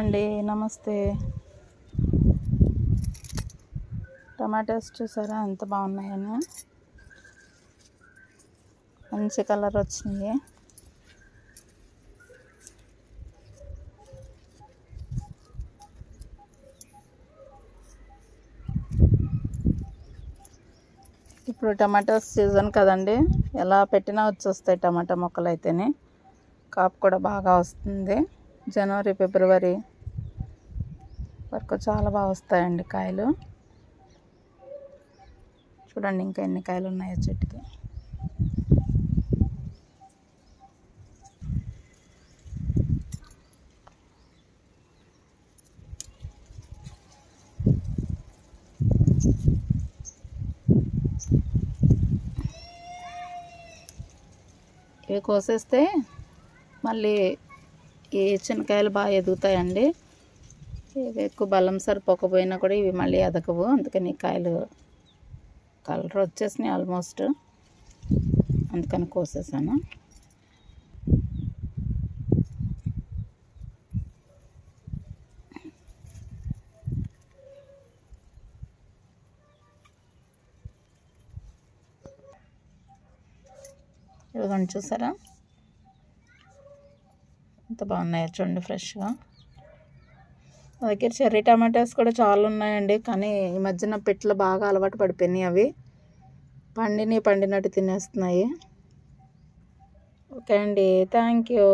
అండి, నమస్తే. టమాటాస్ చూసారా ఎంత బాగున్నాయని, మంచి కలర్ వచ్చినాయి. ఇప్పుడు టమాటాస్ సీజన్ కదండి, ఎలా పెట్టినా వచ్చేస్తాయి టమాటా మొక్కలు అయితేనే. కాపు కూడా బాగా వస్తుంది. జనవరి ఫిబ్రవరి వరకు చాలా బాగా వస్తాయండి కాయలు. చూడండి ఇంకా ఎన్ని కాయలు ఉన్నాయో చెట్టుకి. ఇవి కోసేస్తే మళ్ళీ ఈ చిన్నకాయలు బాగా ఎదుగుతాయండి. ఇవి ఎక్కువ బలం సరిపోకపోయినా కూడా ఇవి మళ్ళీ ఎదగవు. అందుకని కాయలు కలర్ వచ్చేసినాయి ఆల్మోస్ట్, అందుకని కోసేసాను. ఇదిగోండి చూసారా ఎంత బాగున్నాయో చూడండి ఫ్రెష్గా. మా దగ్గర చెర్రీ టమాటాస్ కూడా చాలా ఉన్నాయండి, కానీ ఈ మధ్యన పెట్లు బాగా అలవాటు పడిపోయినాయి. అవి పండినట్టు తినేస్తున్నాయి. ఓకే అండి, థ్యాంక్ యూ.